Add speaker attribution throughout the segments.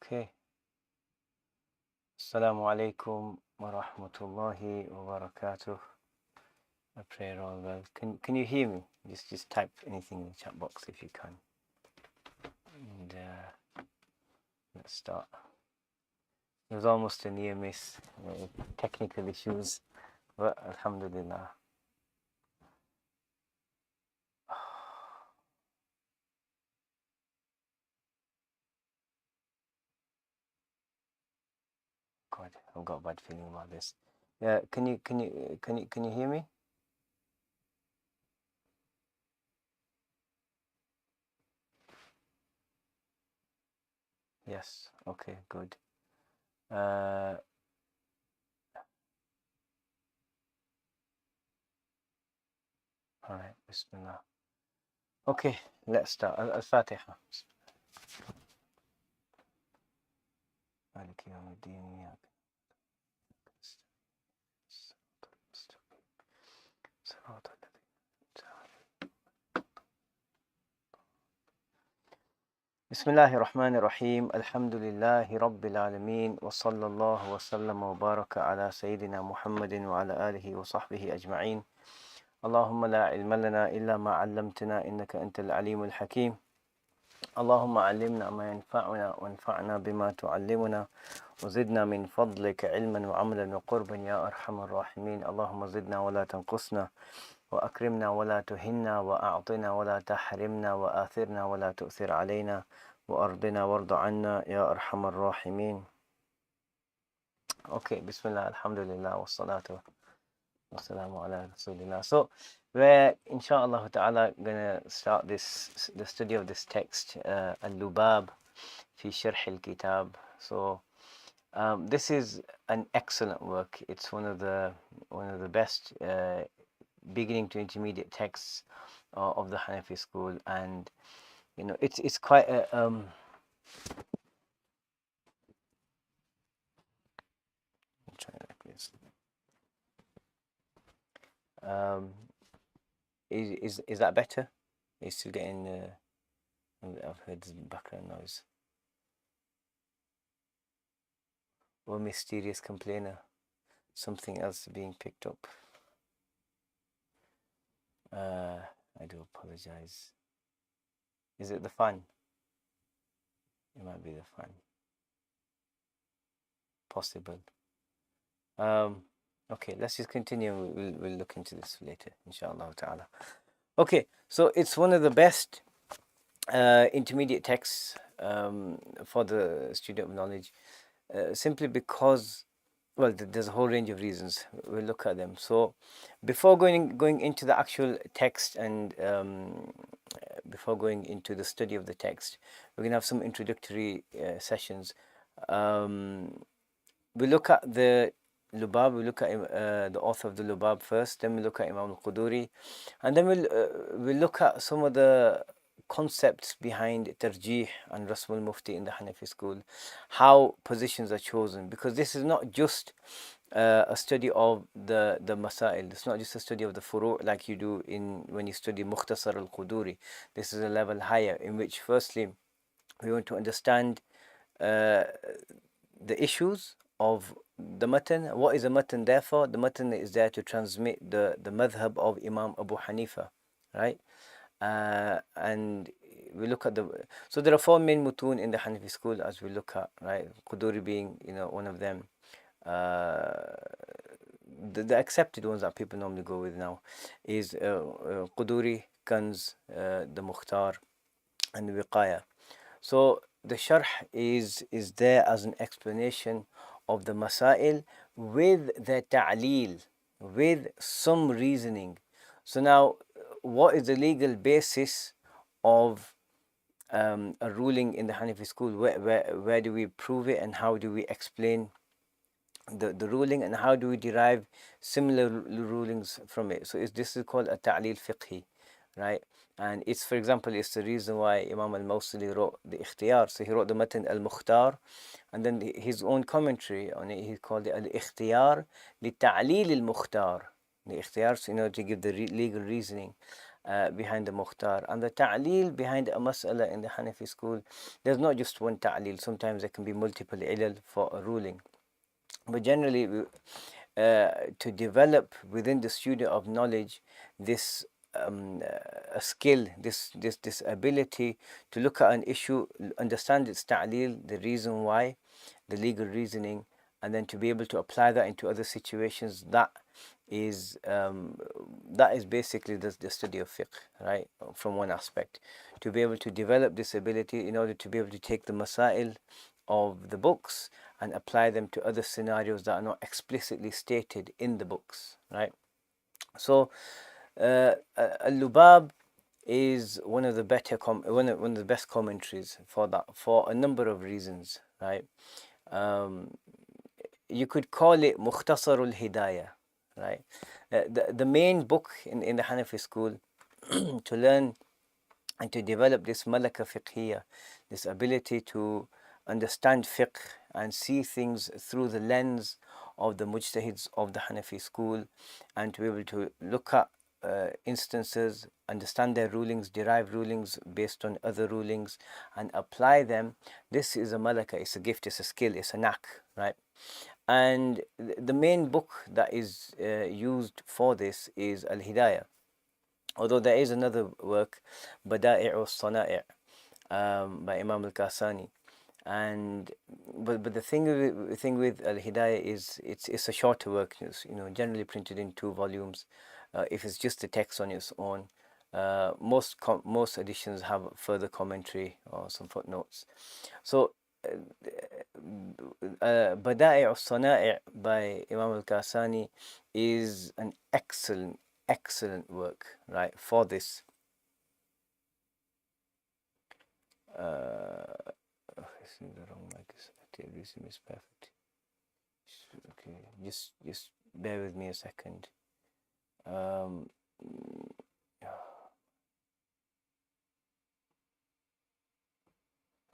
Speaker 1: Okay. Assalamu alaikum wa rahmatullahi wa barakatuh. I pray all well. Can you hear me? Just type anything in the chat box if you can. And let's start. It was almost a near miss, technical issues, but alhamdulillah. God, I've got a bad feeling about this. Yeah, can you hear me? Yes. Okay. Good. All right. Bismillah. Okay. Let's start. Al-Fatiha. مالك يوم الدين إياك صراط الذين بسم الله الرحمن الرحيم الحمد لله رب العالمين وصلى الله وسلم وبارك على سيدنا محمد وعلى آله وصحبه أجمعين اللهم لا علم لنا إلا ما علمتنا إنك أنت العليم الحكيم اللهم علمنا ما ينفعنا وانفعنا بما تعلمنا وزدنا من فضلك علما وعملا وقربا يا أرحم الراحمين اللهم زدنا ولا تنقصنا وأكرمنا ولا تهنا وأعطنا ولا تحرمنا وآثرنا ولا تؤثر علينا وأرضنا وارض عنا يا أرحم الراحمين. Okay, Bismillah, Alhamdulillah, wassalatu wassalamu ala Rasulillah. So we're inshallah ta'ala gonna start the study of this text, Al-Lubab fi Sharh al-Kitab. So this is an excellent work. It's one of the best beginning to intermediate texts of the Hanafi school, and you know it's quite a try like this. Is that better? Is still getting I've heard this background noise. Or mysterious complainer. Something else being picked up. I do apologize. Is it the fan? It might be the fan. Possible. Okay, let's just continue. We'll look into this later, inshallah ta'ala. Okay, so it's one of the best intermediate texts for the student of knowledge, simply because, well, there's a whole range of reasons. We'll look at them. So before going into the actual text and before going into the study of the text, we're going to have some introductory sessions. We look at the Lubab, we look at the author of the Lubab first, then we look at Imam al-Quduri, and then we'll look at some of the concepts behind tarjih and Rasm al-Mufti in the Hanafi school, how positions are chosen, because this is not just a study of the masail. It's not just a study of the furu' like you do when you study Mukhtasar al-Quduri. This is a level higher, in which firstly we want to understand the issues of the matan. What is a matan there for? The matan is there to transmit the madhab of Imam Abu Hanifa, right? And we look at so there are four main mutun in the Hanafi school, as we look at, right? Quduri being, one of them. The accepted ones that people normally go with now is Quduri, Kanz, the Mukhtar, and the Wiqaya. So the sharh is there as an explanation of the masail with the ta'leel, with some reasoning. So now, what is the legal basis of a ruling in the Hanafi school? Where do we prove it, and how do we explain the ruling, and how do we derive similar rulings from it? So this is called a ta'leel fiqhi, right? And it's, for example, it's the reason why Imam al-Mawsili wrote the Ikhtiyar. So he wrote the Matan al-Mukhtar, and then his own commentary on it, he called it al-Ikhtiyar li ta'leel al-Mukhtar. The Ikhtiyar, so, to give the legal reasoning. behind the Mukhtar. And the ta'leel behind a mas'ala in the Hanafi school, there's not just one ta'leel. Sometimes there can be multiple ilal for a ruling. But generally, to develop within the student of knowledge this a skill, this ability to look at an issue, understand its ta'leel, the reason why, the legal reasoning, and then to be able to apply that into other situations, is that is basically the study of fiqh, right? From one aspect, to be able to develop this ability in order to be able to take the masail of the books and apply them to other scenarios that are not explicitly stated in the books, right? So Lubab is one of the better one of the best commentaries for that, for a number of reasons, right? You could call it Mukhtasarul Hidayah, right? The main book in the Hanafi school to learn and to develop this malaka fiqhiyya, this ability to understand fiqh and see things through the lens of the mujtahids of the Hanafi school, and to be able to look at instances, understand their rulings, derive rulings based on other rulings, and apply them. This is a malaka, it's a gift, it's a skill, it's a knack, right? And the main book that is used for this is Al Hidayah. Although there is another work, Bada'i' al-Sana'i' by Imam al-Kasani. And but the thing with Al-Hidayah is it's a shorter work, generally printed in 2 volumes. If it's just the text on its own, most editions have further commentary or some footnotes. So Bada'i' al-Sana'i' by Imam al-Kasani is an excellent work, right, for this. This is the wrong mic. Everything is perfect. Okay, just bear with me a second.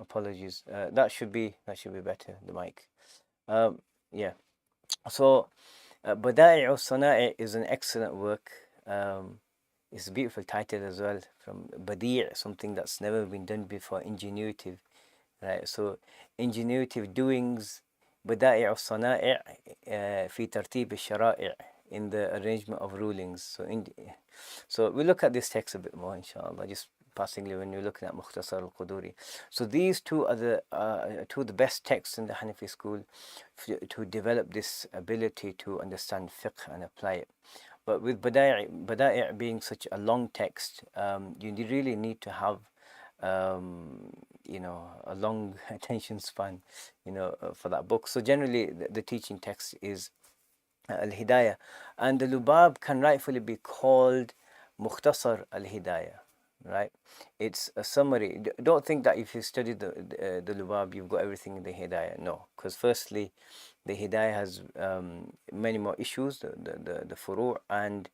Speaker 1: Apologies. That should be better. The mic. Yeah. So, Bada'i' al-Sana'i' is an excellent work. It's a beautiful title as well, from Badi', something that's never been done before, ingenuitive, right? So, ingenuitive doings, Bada'i' al-Sana'i' fi tartib al-shara'i', in the arrangement of rulings. So we'll look at this text a bit more, inshallah, just passingly when you're looking at Mukhtasar al-Quduri. So these two are the best texts in the Hanafi school to develop this ability to understand fiqh and apply it. But with Bada'i' being such a long text, you really need to have a long attention span, for that book. So generally, the teaching text is Al-Hidayah, and the Lubab can rightfully be called Mukhtasar Al-Hidayah, right? It's a summary. Don't think that if you study the Lubab, you've got everything in the Hidayah. No, because firstly, the Hidayah has many more issues, the furu', and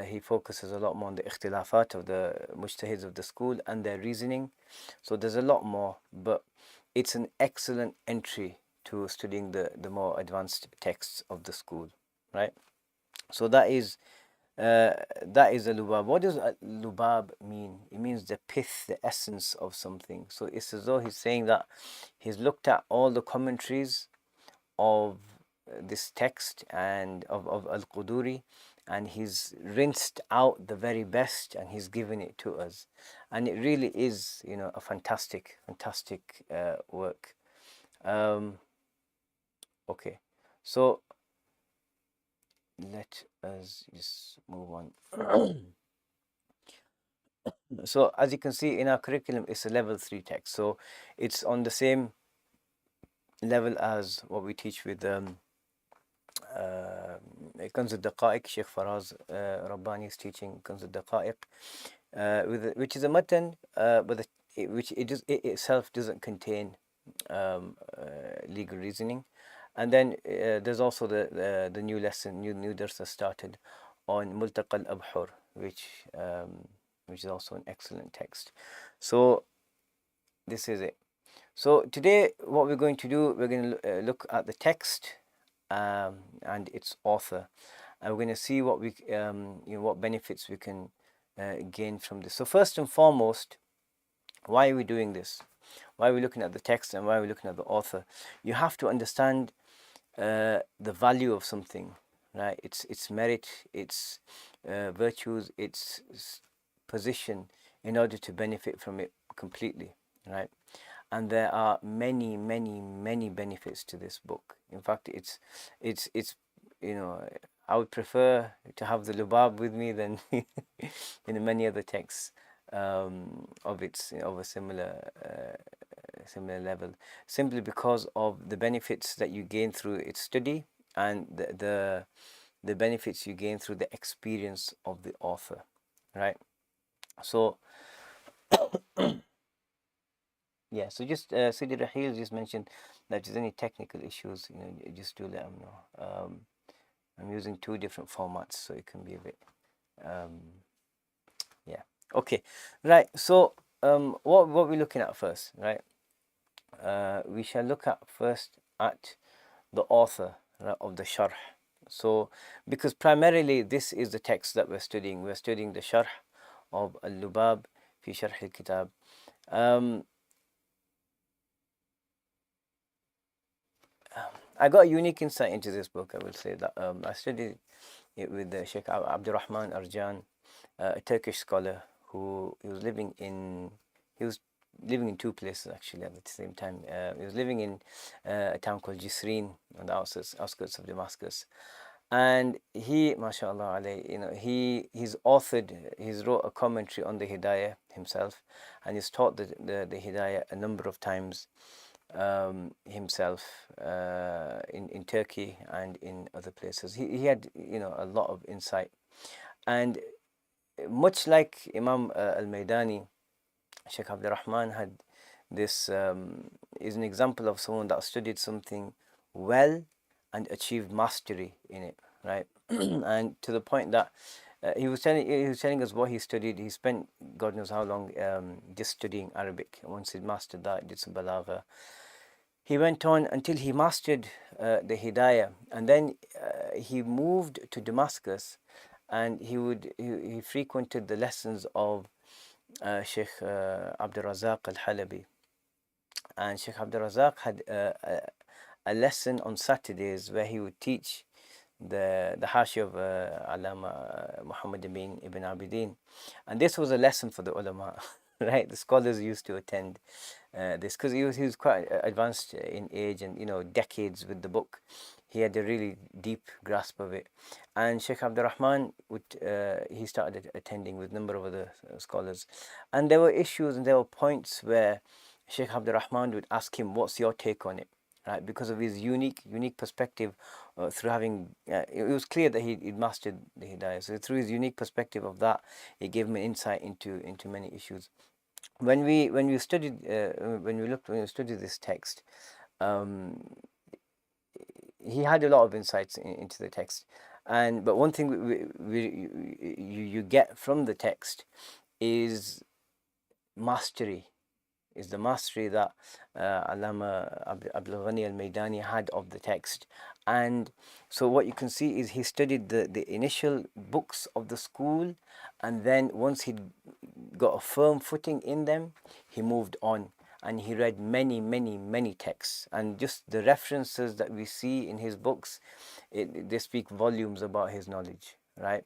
Speaker 1: he focuses a lot more on the ikhtilafat of the mujtahids of the school and their reasoning. So there's a lot more, but it's an excellent entry to studying the more advanced texts of the school, right? So that is a lubab. What does lubab mean? It means the pith, the essence of something. So it's as though he's saying that he's looked at all the commentaries of this text and of Al-Quduri, and he's rinsed out the very best and he's given it to us. And it really is, a fantastic work. Okay, so let us just move on. So as you can see in our curriculum, it's a level 3 text, so it's on the same level as what we teach with Kanz al-Daqa'iq. Sheikh Faraz Rabbani is teaching Kanz al-Daqa'iq, which is a matan, but which it itself doesn't contain legal reasoning. And then there's also the new lesson, new dars started on Multaqa al-Abhur, which is also an excellent text. So this is it. So today, what we're going to do, we're going to look at the text and its author, and we're going to see what what benefits we can gain from this. So first and foremost, why are we doing this? Why are we looking at the text and why are we looking at the author? You have to understand the value of something, right? Its merit, its virtues, its position, in order to benefit from it completely, right? And there are many, many, many benefits to this book. In fact, it's you know, I would prefer to have the Lubab with me than many other texts of its of a similar level, simply because of the benefits that you gain through its study and the benefits you gain through the experience of the author, right? So yeah, so just Sidi Rahil just mentioned that if there's any technical issues, just do let them know. I'm using two different formats, so it can be a bit, yeah. Okay, right. So what we're looking at first, right? We shall look at first at the author, right, of the Sharh. So because primarily this is the text that we're studying. We're studying the Sharh of Al-Lubab fi Sharh al-Kitab. I got a unique insight into this book. I will say that I studied it with Shaykh Abdul-Rahim Reasat, a Turkish scholar who he was living in two places actually at the same time. He was living in a town called Jisrin on the outskirts of Damascus, and he, mashallah alayhi, he's wrote a commentary on the Hidayah himself, and he's taught the Hidayah a number of times himself in Turkey and in other places. He had a lot of insight, and much like Imam al-Maydani, Shaykh Abdul-Rahman had this is an example of someone that studied something well and achieved mastery in it, right? And to the point that he was telling us what he studied. He spent God knows how long just studying Arabic. Once he mastered that, did some balagha. He went on until he mastered the Hidayah, and then he moved to Damascus, and he frequented the lessons of Shaykh Abdul Razak al-Halabi. And Shaykh Abdul Razak had a lesson on Saturdays where he would teach the Hashi of Allama Muhammad ibn Abidin. And this was a lesson for the ulama, right? The scholars used to attend this because he was quite advanced in age and decades with the book. He had a really deep grasp of it. And Sheikh Abdul-Rahman he started attending with a number of other scholars. And there were issues and there were points where Sheikh Abdul-Rahman would ask him, what's your take on it? Right, because of his unique perspective, through having it was clear that he'd mastered the Hidayah. So through his unique perspective of that, it gave him an insight into many issues. When we studied when we studied this text, he had a lot of insights into the text, but one thing you get from the text is mastery, is the mastery that Allama Abdul Ghani al-Maydani had of the text. And so what you can see is he studied the initial books of the school, and then once he'd got a firm footing in them, he moved on and he read many, many, many texts. And just the references that we see in his books, they speak volumes about his knowledge, right?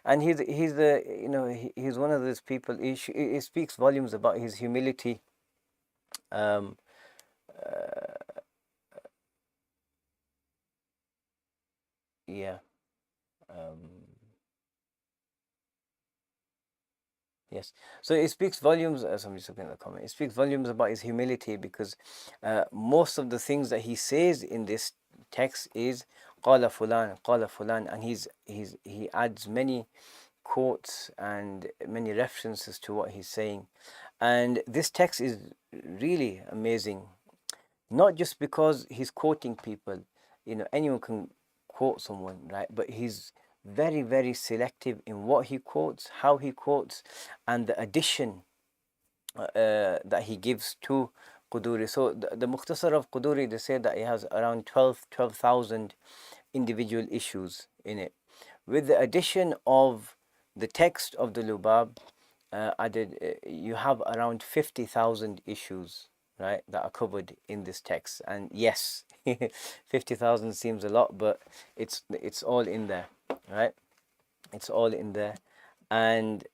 Speaker 1: And he's one of those people. He speaks volumes about his humility. Um, yeah. Um, yes. So it speaks volumes. Somebody's looking at the comment. It speaks volumes about his humility because most of the things that he says in this text is qala fulan, and he adds many quotes and many references to what he's saying. And this text is really amazing, not just because he's quoting people. Anyone can quote someone, right? But he's very, very selective in what he quotes, how he quotes, and the addition that he gives to Quduri. So the Mukhtasar of Quduri, they say that it has around 12,000 individual issues in it, with the addition of the text of the Lubab you have around 50,000 issues, right, that are covered in this text. And yes, 50,000 seems a lot, but it's all in there, right? It's all in there. And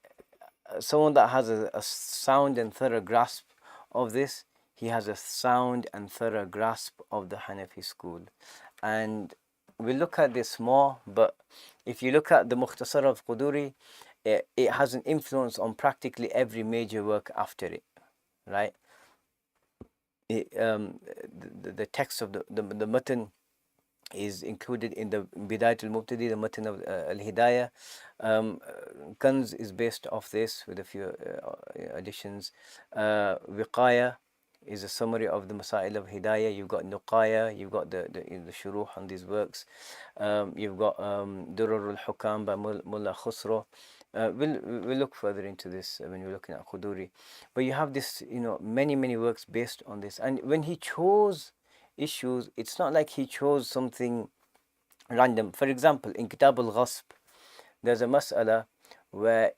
Speaker 1: someone that has a sound and thorough grasp of this, he has a sound and thorough grasp of the Hanafi school. And we'll look at this more, but if you look at the Mukhtasar of Quduri, it has an influence on practically every major work after it, right? The text of the matan is included in the Bidayat al-Mubtadi, the matan of al-Hidayah. Kanz is based off this with a few additions. Wiqaya is a summary of the Masail of Hidayah. You've got Nuqaya, you've got the shuruh on these works. You've got Durur al-Hukam by Mullah Khusro. We'll look further into this when we're looking at Quduri. But you have this, many works based on this. And when he chose issues, it's not like he chose something random. For example, in Kitab al-Ghasb, there's a mas'ala where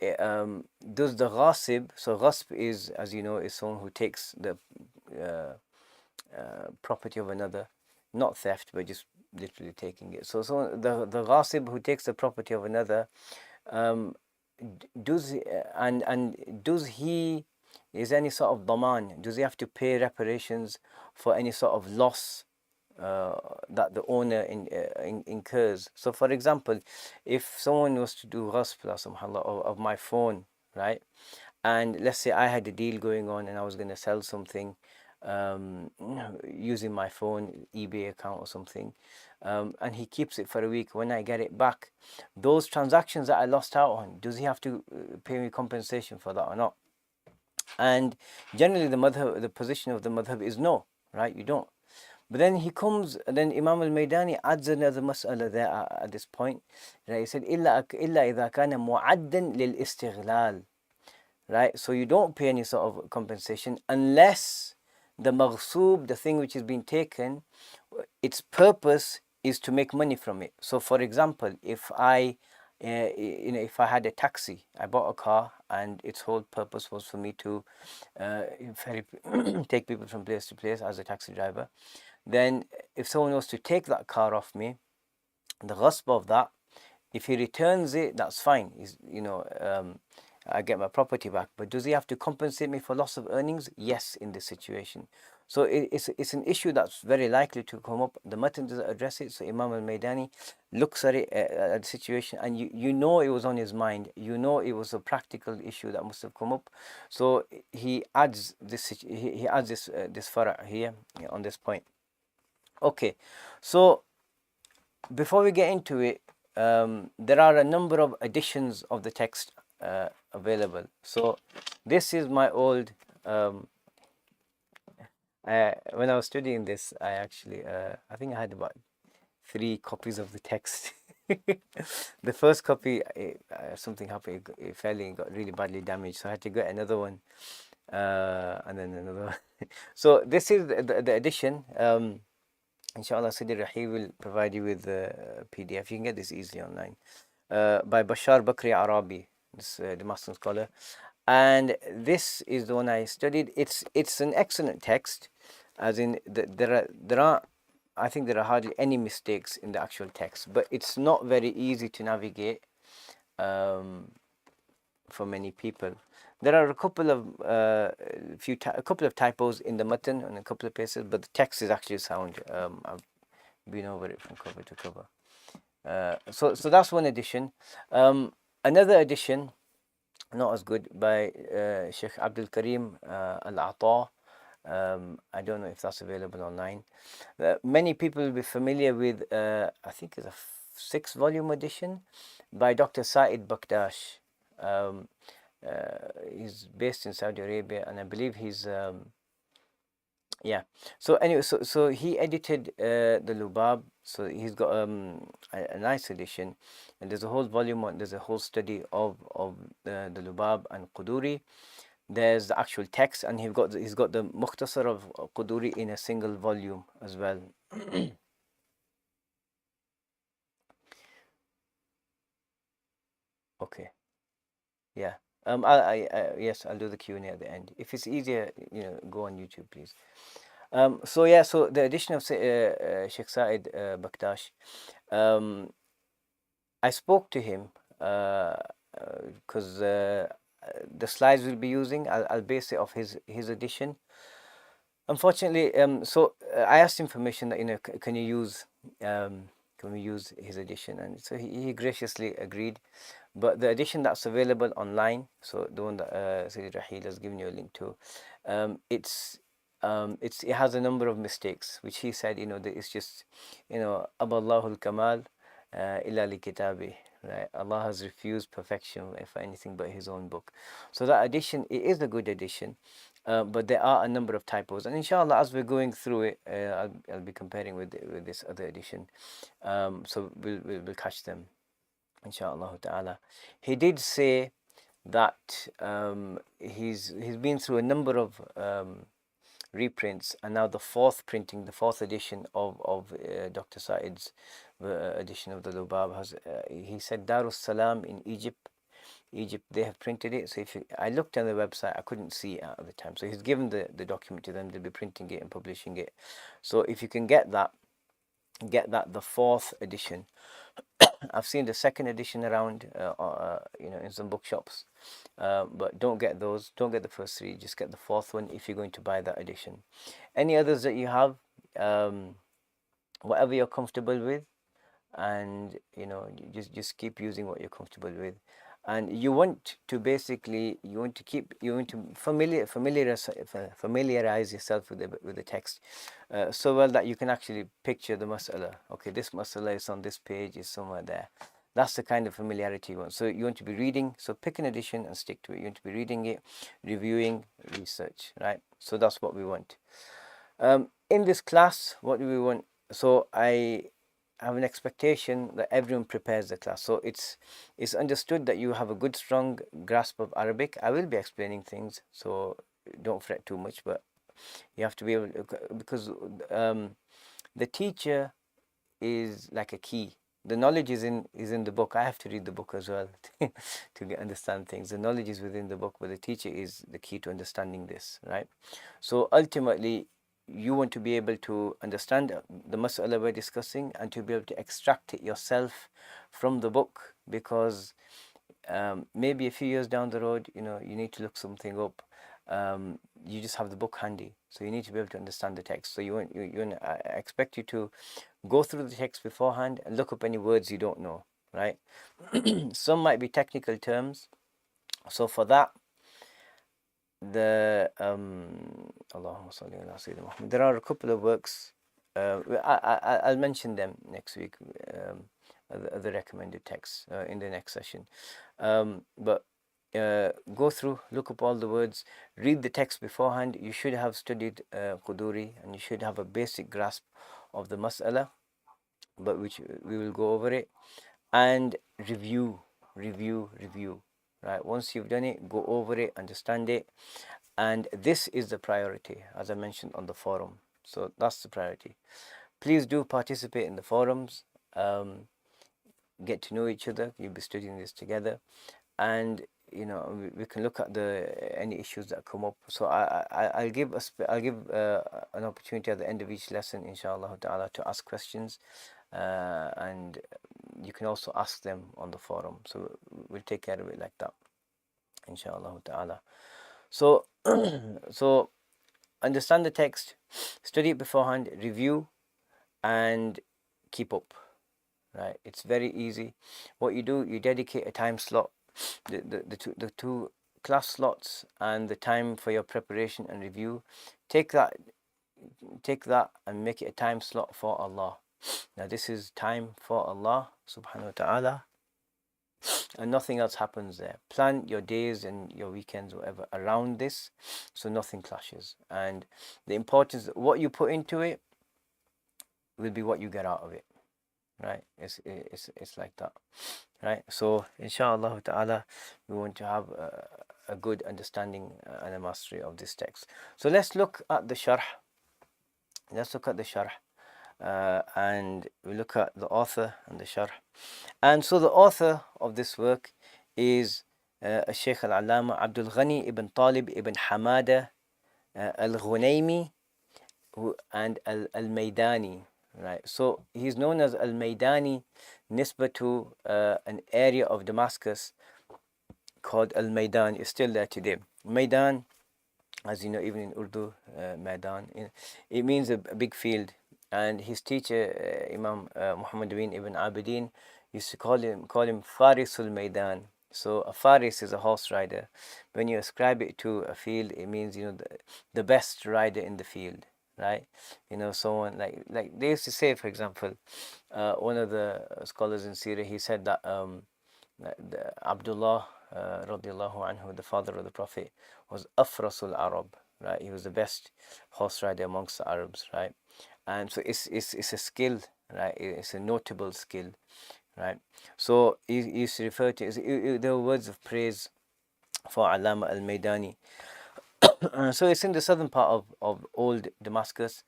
Speaker 1: does the ghasib, so ghasb is, as you know, is someone who takes the property of another, not theft, but just literally taking it. So the ghasib who takes the property of another, does he is any sort of daman? Does he have to pay reparations for any sort of loss that the owner incurs? So, for example, if someone was to do ghasb of my phone, right, and let's say I had a deal going on and I was going to sell something using my phone, eBay account or something, and he keeps it for a week. When I get it back, those transactions that I lost out on, does he have to pay me compensation for that or not? And generally the position of the madhab is no, right? You don't. But then then Imam al-Maydani adds another mas'ala there at this point. Right? He said, إِلَّا إِذَا كَانَ مُعَدًّا لِلْإِسْتِغْلَالِ. Right? So you don't pay any sort of compensation unless the maghsoob, the thing which is being taken, its purpose is to make money from it. So for example, if I had a taxi, I bought a car and its whole purpose was for me to take people from place to place as a taxi driver, then if someone was to take that car off me, the ghasb of that, if he returns it, that's fine. I get my property back. But does he have to compensate me for loss of earnings? Yes, in this situation. So it's an issue that's very likely to come up. The matan doesn't address it, so Imam al-Maydani looks at it, at the situation, and you know it was on his mind. You know it was a practical issue that must have come up. So he adds this. He adds this fara' here on this point. Okay, so before we get into it, there are a number of editions of the text available. So this is my old. When I was studying this, I actually I think I had about 3 copies of the text. The first copy, something happened. It got really badly damaged, so I had to get another one, and then another one. So this is the edition. Inshallah, Sidi Rahi will provide you with the PDF. You can get this easily online, by Bashar Bakri Arabi, this Damascus scholar. And this is the one I studied. It's an excellent text, as in I think there are hardly any mistakes in the actual text, but it's not very easy to navigate for many people. There are a couple of typos in the matan and a couple of places, but the text is actually sound. I've been over it from cover to cover. So that's one edition. Another edition, not as good, by Shaykh Abdul-Rahim Al-Ata. I don't know if that's available online. Many people will be familiar with, I think it's a 6-volume edition by Dr. Said Bakdash. He's based in Saudi Arabia, and I believe he's so anyway, so he edited the Lubab. So he's got a nice edition, and there's a whole volume on, there's a whole study of the Lubab and Quduri. There's the actual text, and he's got the Mukhtasar of Quduri in a single volume as well. Okay. Yeah. Yes, I'll do the Q&A at the end. If it's easier, go on YouTube, please. So yeah, so the addition of Sheikh Said Baktash, I spoke to him because the slides we'll be using, I'll base it off his edition. Unfortunately, I asked him permission that can you use can we use his edition, and so he graciously agreed. But the edition that's available online, so the one that Sayyid Rahil has given you a link to, it has a number of mistakes, which he said, that it's just, Aballahul Kamal illa li kitabi, right? Allah has refused perfection for anything but His own book. So that edition, it is a good edition, but there are a number of typos, and inshallah, as we're going through it, I'll be comparing with this other edition, so we'll catch them, inshallah ta'ala. He did say that he's been through a number of reprints, and now the fourth edition of Dr. Said's edition of the Lubab has. He said Darus Salam in Egypt, they have printed it. So I looked on the website, I couldn't see it at the time. So he's given the document to them. They'll be printing it and publishing it. So if you can get that, the fourth edition. I've seen the second edition around, in some bookshops, but don't get those. Don't get the first three. Just get the fourth one if you're going to buy that edition. Any others that you have, whatever you're comfortable with, and just keep using what you're comfortable with. And you want to familiarize yourself with the text, so well that you can actually picture the mas'ala. Okay, this mas'ala is on this page, is somewhere there. That's the kind of familiarity you want. So you want to be reading, so pick an edition and stick to it. You want to be reading it, reviewing, research, right? So that's what we want. In this class, what do we want? So I have an expectation that everyone prepares the class. So it's understood that you have a good, strong grasp of Arabic. I will be explaining things, so don't fret too much, but you have to be able to, because the teacher is like a key. The knowledge is in the book. I have to read the book as well to understand things. The knowledge is within the book, but the teacher is the key to understanding this, right? So ultimately, you want to be able to understand the mas'ala we're discussing and to be able to extract it yourself from the book, because maybe a few years down the road, you need to look something up. You just have the book handy, so you need to be able to understand the text. So I expect you to go through the text beforehand and look up any words you don't know, right? Some might be technical terms. So for that, Allahumma salli ala Sayyidina Muhammad. There are a couple of works. I'll mention them next week, the recommended texts in the next session. But go through, look up all the words, read the text beforehand. You should have studied Quduri, and you should have a basic grasp of the mas'ala, but which we will go over it, and review, right? Once you've done it, go over it, understand it, and this is the priority, as I mentioned on the forum. So that's the priority. Please do participate in the forums, get to know each other. You'll be studying this together, and we can look at any issues that come up. So I'll give an opportunity at the end of each lesson, inshallah ta'ala, to ask questions, and you can also ask them on the forum. So we'll take care of it like that, inshallah ta'ala. So so understand the text, study it beforehand, review, and keep up, right? It's very easy. What you do, you dedicate a time slot, the two class slots, and the time for your preparation and review. Take that and make it a time slot for Allah. Now this is time for Allah subhanahu wa ta'ala, and nothing else happens there. Plan your days and your weekends, whatever, around this, so nothing clashes. And the importance, what you put into it will be what you get out of it, right? It's like that, right? So inshallah ta'ala, we want to have a good understanding and a mastery of this text. So let's look at the sharh. And we look at the author and the sharh. And so the author of this work is Shaykh Al-Allama Abdul Ghani ibn Talib ibn Hamada Al-Ghunaymi and Al-Maydani. Right, so he's known as Al-Maydani nisbah to an area of Damascus called Al-Maidan. Is still there today. Maidan, as you know, even in Urdu, Maidan, it means a big field. And his teacher, Imam Muhammad ibn Abidin, used to call him Farisul Maidan. So a Faris is a horse rider. When you ascribe it to a field, it means, the best rider in the field, right? Someone like they used to say, for example, one of the scholars in Syria, he said that Abdullah radiallahu anhu, the father of the Prophet, was Afrasul Arab, right? He was the best horse rider amongst the Arabs, right? And so it's a skill, right? It's a notable skill, right? So he used to refer to there were words of praise for Allama al-Maydani. So it's in the southern part of old Damascus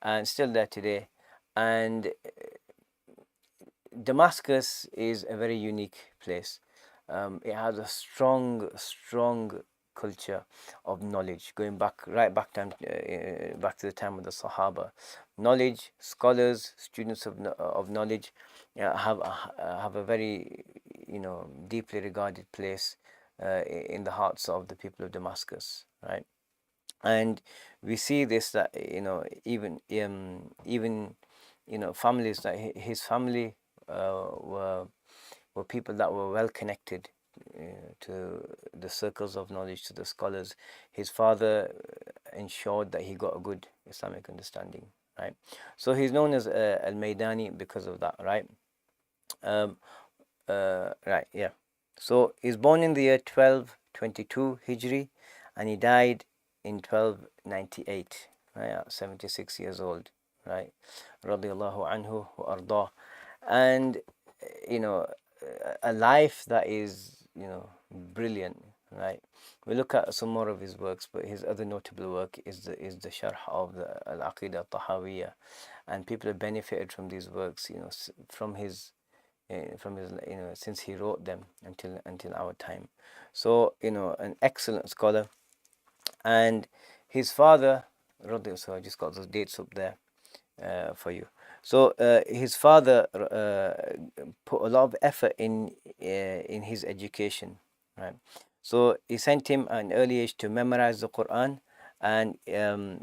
Speaker 1: and still there today. And Damascus is a very unique place. It has a strong culture of knowledge, going right back back to the time of the Sahaba. Knowledge, scholars, students of knowledge, have a very deeply regarded place in the hearts of the people of Damascus, right? And we see this, that even families, that his family were people that were well connected to the circles of knowledge, to the scholars. His father ensured that he got a good Islamic understanding, right? So he's known as Al-Maydani because of that, right? Right, yeah. So he's born in the year 1222 Hijri, and he died in 1298, right, 76 years old, right? Radiallahu anhu wa ardah. And a life that is brilliant, right? We look at some more of his works, but his other notable work is the Sharh of the Al-Aqidah Tahawiyah, and people have benefited from these works, from his since he wrote them until our time. So an excellent scholar. And his father, so I just got those dates up there for you. So his father put a lot of effort in his education, right? So he sent him at an early age to memorize the Quran, and so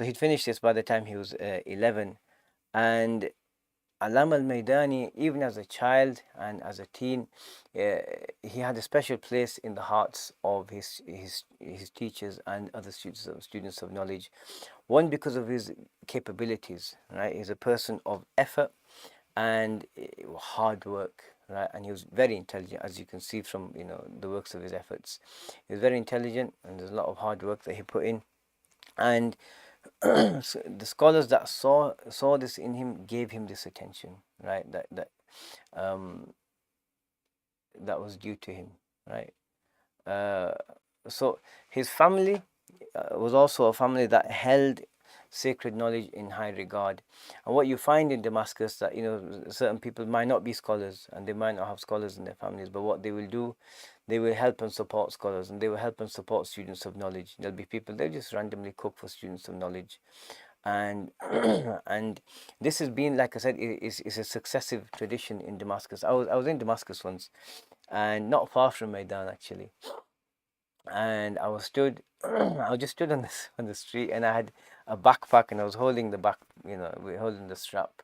Speaker 1: he'd finished this by the time he was 11. And Allama al-Maydani, even as a child and as a teen, he had a special place in the hearts of his teachers and other students of knowledge. One, because of his capabilities, right? He's a person of effort and hard work, right? And he was very intelligent, as you can see from the works of his efforts. He was very intelligent, and there's a lot of hard work that he put in. And so the scholars that saw this in him gave him this attention, right? That was due to him, right? So his family was also a family that held sacred knowledge in high regard. And what you find in Damascus, that certain people might not be scholars and they might not have scholars in their families, but what they will do, they will help and support scholars, and they will help and support students of knowledge. There'll be people, they'll just randomly cook for students of knowledge. And and this has been, like I said, is a successive tradition in Damascus. I was in Damascus once, and not far from Maidan actually. And I I just stood on the street, and I had a backpack, and I was holding the holding the strap.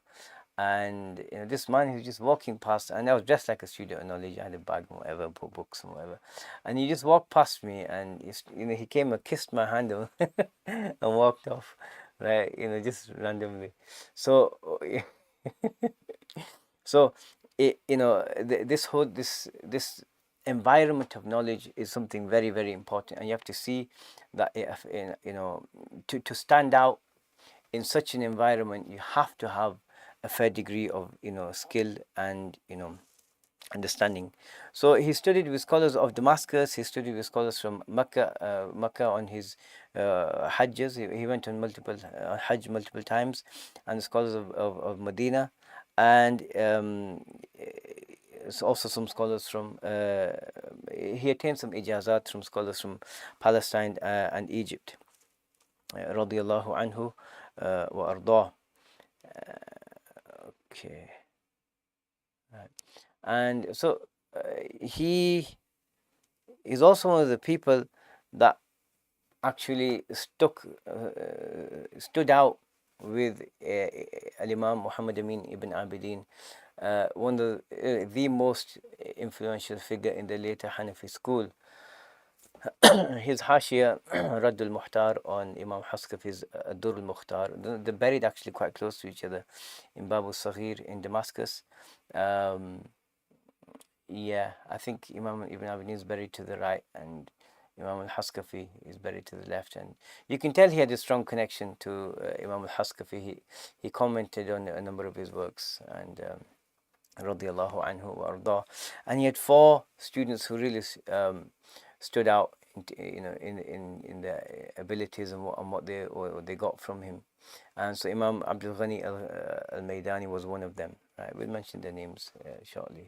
Speaker 1: And this man, he was just walking past, and I was dressed like a student of knowledge. I had a bag and whatever, books and whatever. And he just walked past me, and he came and kissed my hand and walked off, right? Just randomly. So so this environment of knowledge is something very, very important, and you have to see that to stand out in such an environment, you have to have a fair degree of skill and understanding. So he studied with scholars of Damascus. He studied with scholars from Mecca on his hajjs. He went on hajj multiple times, and scholars of Medina. And also some scholars from, he attained some ijazat from scholars from Palestine and Egypt. Radiallahu anhu wa ardah. Okay. Right. And so he is also one of the people that actually stood out with Al-Imam Muhammad Amin ibn Abidin, one of the most influential figure in the later Hanafi school. His Hashia, Radd al-Muhtar, on Imam Haskafi's Dur al-Mukhtar. They're buried actually quite close to each other in Bab al-Saghir in Damascus. Yeah, I think Imam Ibn Abidin is buried to the right, and Imam al-Haskafi is buried to the left. And you can tell he had a strong connection to Imam al-Haskafi. He commented on a number of his works, and radiyallahu anhu wa ardah. And he had 4 students who really stood out, in their abilities and what they got from him. And so Imam Abdul Ghani al-Maydani was one of them. Right, we'll mention their names shortly.